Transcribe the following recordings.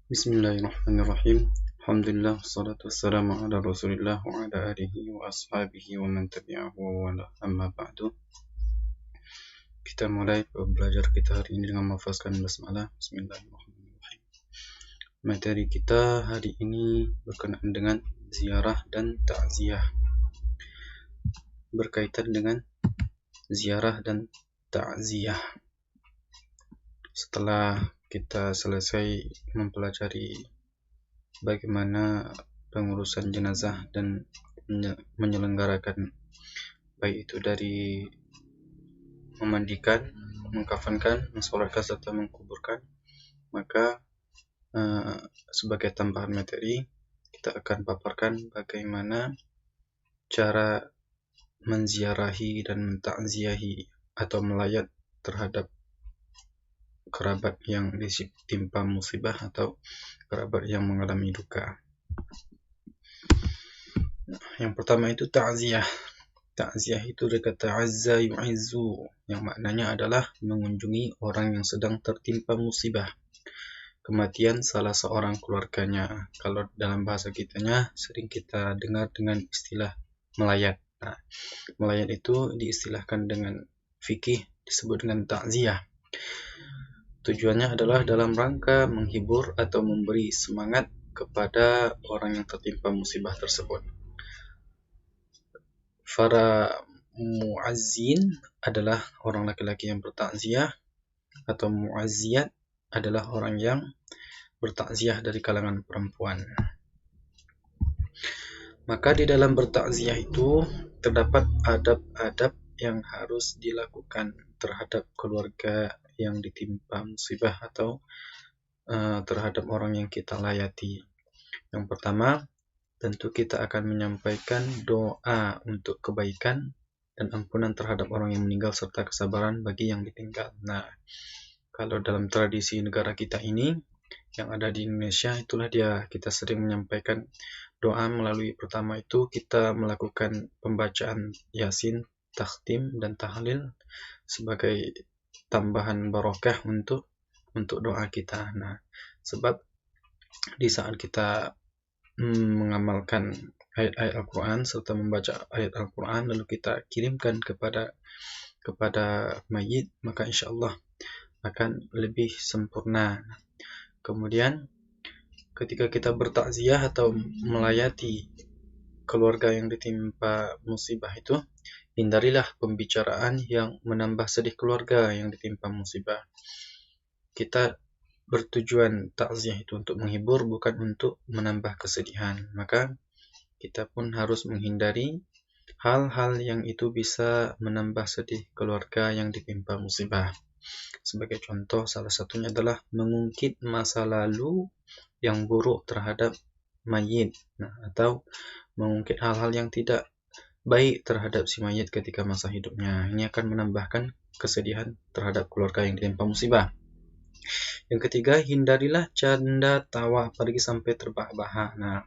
Bismillahirrahmanirrahim. Alhamdulillah, wassalatu wassalamu ala rasulillah wa ala alihi wa ashabihi wa man tabi'ahu wa wala amma ba'du. Kita mulai belajar kita hari ini dengan melafazkan basmalah. Bismillahirrahmanirrahim. Materi kita hari ini berkenaan dengan ziarah dan ta'ziyah. Berkaitan dengan ziarah dan ta'ziyah. Setelah kita selesai mempelajari bagaimana pengurusan jenazah dan menyelenggarakan, baik itu dari memandikan, mengkafankan, mensolatkan serta mengkuburkan, maka sebagai tambahan materi kita akan paparkan bagaimana cara menziarahi dan mentakziahi atau melayat terhadap kerabat yang ditimpa musibah atau kerabat yang mengalami duka. Yang pertama itu ta'ziyah. Ta'ziyah itu dari kata azza yu'izzu, yang maknanya adalah mengunjungi orang yang sedang tertimpa musibah, kematian salah seorang keluarganya. Kalau dalam bahasa kitanya sering kita dengar dengan istilah melayat. Nah, melayat itu diistilahkan dengan fikih disebut dengan ta'ziyah. Tujuannya adalah dalam rangka menghibur atau memberi semangat kepada orang yang tertimpa musibah tersebut. Para muazzin adalah orang laki-laki yang bertakziah, atau muazziyat adalah orang yang bertakziah dari kalangan perempuan. Maka di dalam bertakziah itu terdapat adab-adab yang harus dilakukan terhadap keluarga yang ditimpa musibah atau terhadap orang yang kita layati. Yang pertama, tentu kita akan menyampaikan doa untuk kebaikan dan ampunan terhadap orang yang meninggal serta kesabaran bagi yang ditinggal. Nah, kalau dalam tradisi negara kita ini yang ada di Indonesia, itulah dia kita sering menyampaikan doa melalui pertama itu kita melakukan pembacaan Yasin, takhtim dan tahlil sebagai tambahan barokah untuk doa kita. Nah, sebab di saat kita mengamalkan ayat-ayat Al-Quran serta membaca ayat Al-Quran lalu kita kirimkan kepada mayit, maka insya Allah akan lebih sempurna. Kemudian ketika kita bertakziah atau melayati keluarga yang ditimpa musibah itu, hindarilah pembicaraan yang menambah sedih keluarga yang ditimpa musibah. Kita bertujuan takziah itu untuk menghibur, bukan untuk menambah kesedihan. Maka kita pun harus menghindari hal-hal yang itu bisa menambah sedih keluarga yang ditimpa musibah. Sebagai contoh, salah satunya adalah mengungkit masa lalu yang buruk terhadap mayit, atau mengungkit hal-hal yang tidak baik terhadap si mayit ketika masa hidupnya. Ini akan menambahkan kesedihan terhadap keluarga yang ditimpa musibah. Yang ketiga, hindarilah canda tawa apalagi sampai terbahak-bahak. Nah,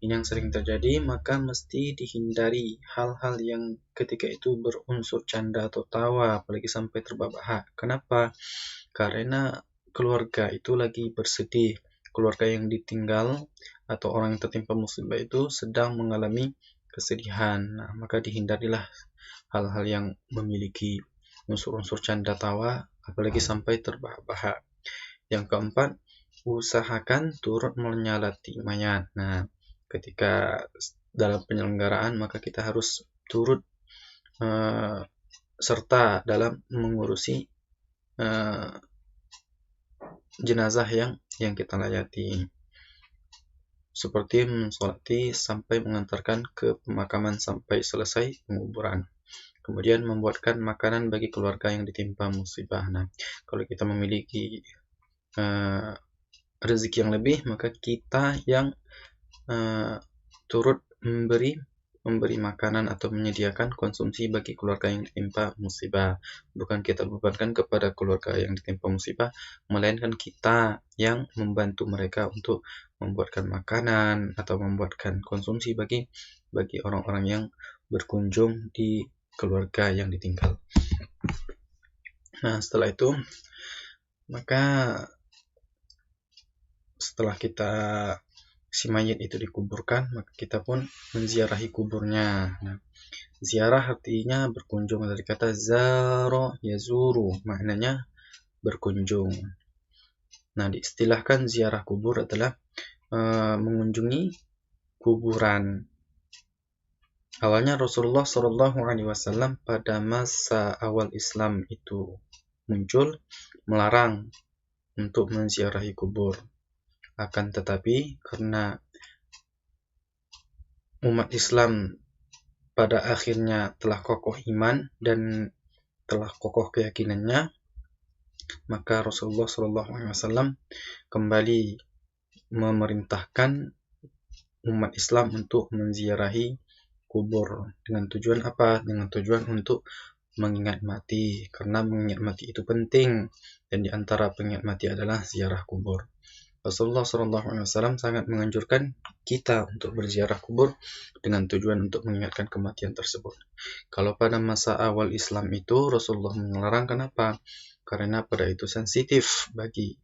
ini yang sering terjadi, maka mesti dihindari hal-hal yang ketika itu berunsur canda atau tawa apalagi sampai terbahak-bahak. Kenapa? Karena keluarga itu lagi bersedih. Keluarga yang ditinggal atau orang yang tertimpa musibah itu sedang mengalami kesedihan. Nah, maka dihindarilah hal-hal yang memiliki unsur-unsur canda tawa apalagi sampai terbahak-bahak. Yang keempat, usahakan turut menyalati mayat. Nah, ketika dalam penyelenggaraan maka kita harus turut serta dalam mengurusi jenazah yang kita layati, seperti mensolati sampai mengantarkan ke pemakaman sampai selesai penguburan. Kemudian membuatkan makanan bagi keluarga yang ditimpa musibah. Nah, kalau kita memiliki rezeki yang lebih, maka kita yang turut memberi makanan atau menyediakan konsumsi bagi keluarga yang ditimpa musibah. Bukan kita bebankan kepada keluarga yang ditimpa musibah, melainkan kita yang membantu mereka untuk membuatkan makanan atau membuatkan konsumsi bagi orang-orang yang berkunjung di keluarga yang ditinggal. Nah, setelah itu maka setelah si mayit itu dikuburkan, maka kita pun menziarahi kuburnya. Nah, ziarah artinya berkunjung, dari kata zaro yazuru, maknanya berkunjung. Nah, diistilahkan ziarah kubur adalah mengunjungi kuburan. Awalnya Rasulullah SAW pada masa awal Islam itu muncul melarang untuk menziarahi kubur. Akan tetapi karena umat Islam pada akhirnya telah kokoh iman dan telah kokoh keyakinannya, maka Rasulullah SAW kembali memerintahkan umat Islam untuk menziarahi kubur. Dengan tujuan apa? Dengan tujuan untuk mengingat mati, karena mengingat mati itu penting, dan di antara pengingat mati adalah ziarah kubur. Rasulullah SAW sangat menganjurkan kita untuk berziarah kubur dengan tujuan untuk mengingatkan kematian tersebut. Kalau pada masa awal Islam itu Rasulullah melarang, kenapa? Karena pada itu sensitif bagi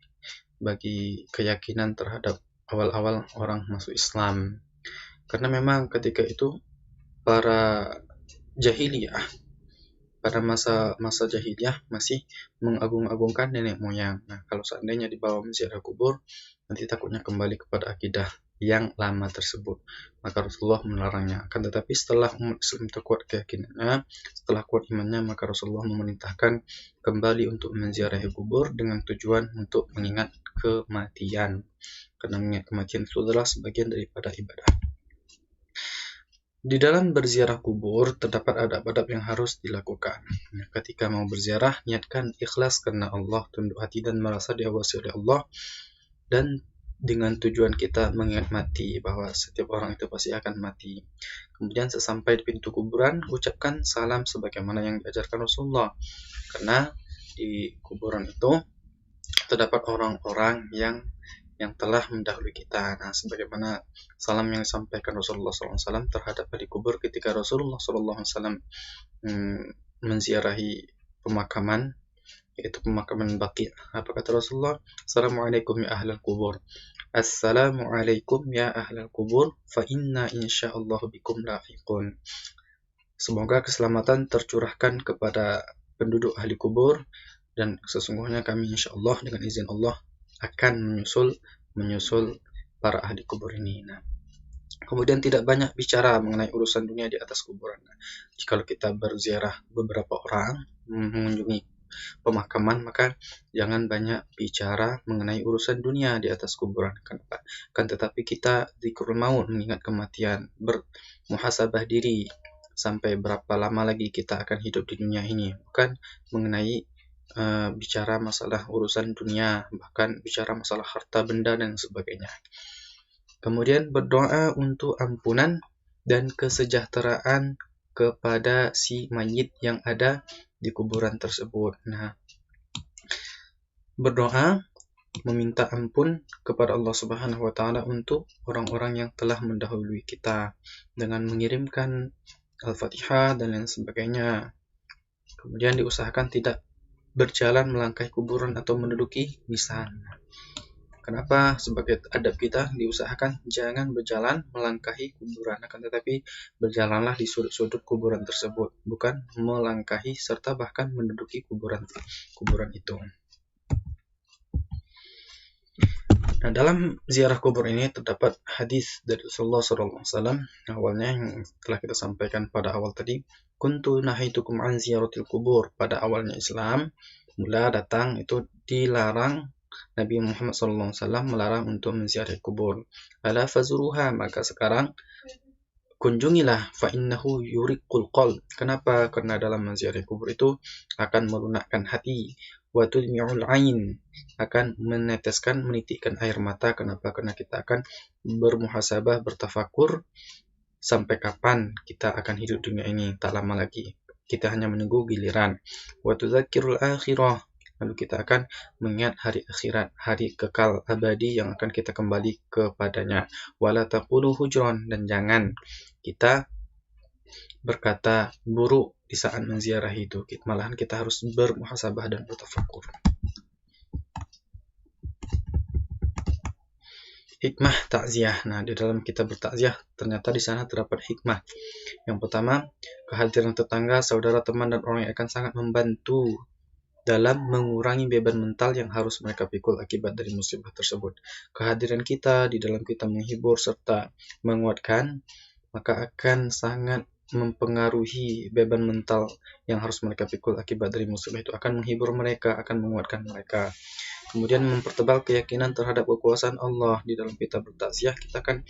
keyakinan terhadap awal-awal orang masuk Islam. Karena memang ketika itu para jahiliyah, pada masa jahiliyah masih mengagung-agungkan nenek moyang. Nah, kalau seandainya dibawa menziarah kubur, nanti takutnya kembali kepada akidah yang lama tersebut. Maka Rasulullah melarangnya. Akan tetapi setelah umat Islam terkuat keyakinannya, setelah kuat imannya, maka Rasulullah memerintahkan kembali untuk menziarahi kubur dengan tujuan untuk mengingat kematian. Karena mengingat kematian itu adalah sebagian daripada ibadah. Di dalam berziarah kubur terdapat adab-adab yang harus dilakukan. Ketika mau berziarah, niatkan ikhlas karena Allah, tunduk hati dan merasa diawasi oleh Allah, dan dengan tujuan kita mengingat mati, bahwa setiap orang itu pasti akan mati. Kemudian sesampai di pintu kuburan, ucapkan salam sebagaimana yang diajarkan Rasulullah, karena di kuburan itu terdapat orang-orang yang telah mendahului kita. Nah, sebagaimana salam yang disampaikan Rasulullah SAW terhadap ahli kubur ketika Rasulullah SAW menziarahi pemakaman, yaitu pemakaman Baqi'. Apa kata Rasulullah? Assalamualaikum ya ahlal kubur. Assalamualaikum ya ahlal kubur, fa inna insyaallah bikum lahiqun. Semoga keselamatan tercurahkan kepada penduduk ahli kubur, dan sesungguhnya kami insyaallah dengan izin Allah akan menyusul para ahli kubur ini. Nah, kemudian tidak banyak bicara mengenai urusan dunia di atas kuburan. Nah, jika kita berziarah beberapa orang, mengunjungi pemakaman, maka jangan banyak bicara mengenai urusan dunia di atas kuburan. Kenapa? Kan tetapi kita dzikrul maut, mengingat kematian, bermuhasabah diri sampai berapa lama lagi kita akan hidup di dunia ini, bukan mengenai bicara masalah urusan dunia, bahkan bicara masalah harta benda dan sebagainya. Kemudian berdoa untuk ampunan dan kesejahteraan kepada si mayit yang ada di kuburan tersebut. Nah, berdoa meminta ampun kepada Allah Subhanahu wa taala untuk orang-orang yang telah mendahului kita dengan mengirimkan Al-Fatihah dan lain sebagainya. Kemudian diusahakan tidak berjalan melangkahi kuburan atau menduduki nisan. Kenapa? Sebagai adab kita diusahakan jangan berjalan melangkahi kuburan, akan tetapi berjalanlah di sudut-sudut kuburan tersebut, bukan melangkahi serta bahkan menduduki kuburan itu. Nah, dalam ziarah kubur ini terdapat hadis dari Rasulullah SAW, awalnya yang telah kita sampaikan pada awal tadi. Kuntu nahaitukum an ziyaratil kubur. Pada awalnya Islam mula datang itu dilarang, Nabi Muhammad SAW melarang untuk menziarahi kubur. Ala fazuruha, maka sekarang kunjungilah, fa innahu yuriqul qalb. Kenapa? Karena dalam menziarahi kubur itu akan melunakkan hati, wa tudmi'ul ain, akan menitikkan air mata. Kenapa? Karena kita akan bermuhasabah, bertafakur, sampai kapan kita akan hidup dunia ini, tak lama lagi. Kita hanya menunggu giliran. Wa tudzakirul akhirah, lalu kita akan mengingat hari akhirat, hari kekal abadi yang akan kita kembali kepadanya. Wala taqulu hujran, dan jangan kita berkata buruk di saat menziarahi itu. Malahan kita harus bermuhasabah dan bertafakur. hikmah takziah. Nah, di dalam kita bertakziah ternyata di sana terdapat hikmah. Yang pertama, kehadiran tetangga, saudara, teman, dan orang yang akan sangat membantu dalam mengurangi beban mental yang harus mereka pikul akibat dari musibah tersebut. Kehadiran kita di dalam kita menghibur serta menguatkan, maka akan sangat mempengaruhi beban mental yang harus mereka pikul akibat dari musibah itu, akan menghibur mereka, akan menguatkan mereka. Kemudian mempertebal keyakinan terhadap kekuasaan Allah. Di dalam kita bertakziah, kita akan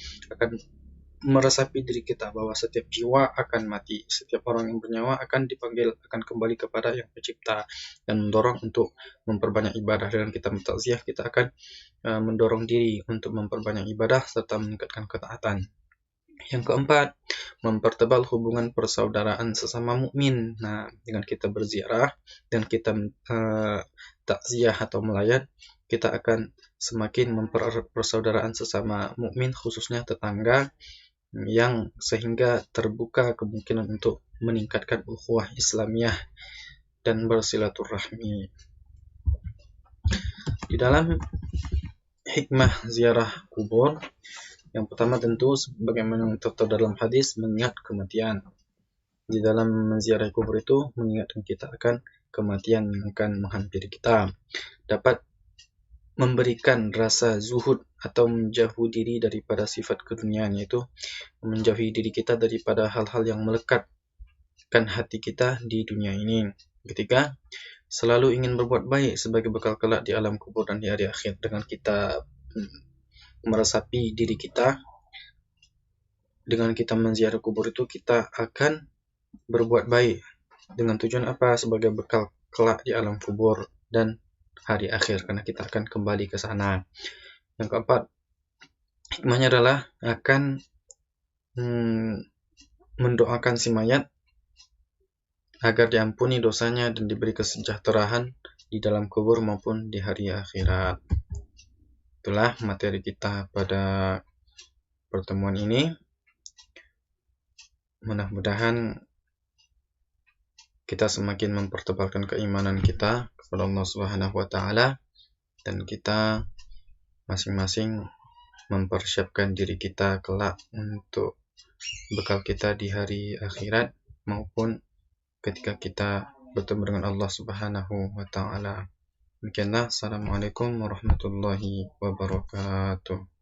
meresapi diri kita bahwa setiap jiwa akan mati, setiap orang yang bernyawa akan dipanggil, akan kembali kepada Yang Pencipta, dan mendorong untuk memperbanyak ibadah. Dengan kita bertakziah, kita akan mendorong diri untuk memperbanyak ibadah serta meningkatkan ketaatan. Yang keempat, mempertebal hubungan persaudaraan sesama mukmin. Nah, dengan kita berziarah dan kita takziah atau melayat, kita akan semakin mempererat persaudaraan sesama mukmin, khususnya tetangga, yang sehingga terbuka kemungkinan untuk meningkatkan ukhuwah Islamiyah dan bersilaturahmi. Di dalam hikmah ziarah kubur, yang pertama tentu sebagaimana yang tertera dalam hadis, mengingat kematian. Di dalam menziarahi kubur itu mengingatkan kita akan kematian yang akan menghampiri kita. Dapat memberikan rasa zuhud atau menjauhi diri daripada sifat keduniaan, yaitu menjauhi diri kita daripada hal-hal yang melekatkan hati kita di dunia ini. Ketiga, selalu ingin berbuat baik sebagai bekal kelak di alam kubur dan di hari akhir. Dengan kita meresapi diri kita, dengan kita menziarah kubur itu, kita akan berbuat baik. Dengan tujuan apa? Sebagai bekal kelak di alam kubur dan hari akhir, karena kita akan kembali ke sana. Yang keempat, hikmahnya adalah akan mendoakan si mayat agar diampuni dosanya dan diberi kesejahteraan di dalam kubur maupun di hari akhirat. Itulah materi kita pada pertemuan ini. Mudah-mudahan kita semakin mempertebalkan keimanan kita kepada Allah Subhanahu wa taala, dan kita masing-masing mempersiapkan diri kita kelak untuk bekal kita di hari akhirat maupun ketika kita bertemu dengan Allah Subhanahu wa taala. Demikianlah. Assalamualaikum warahmatullahi wabarakatuh.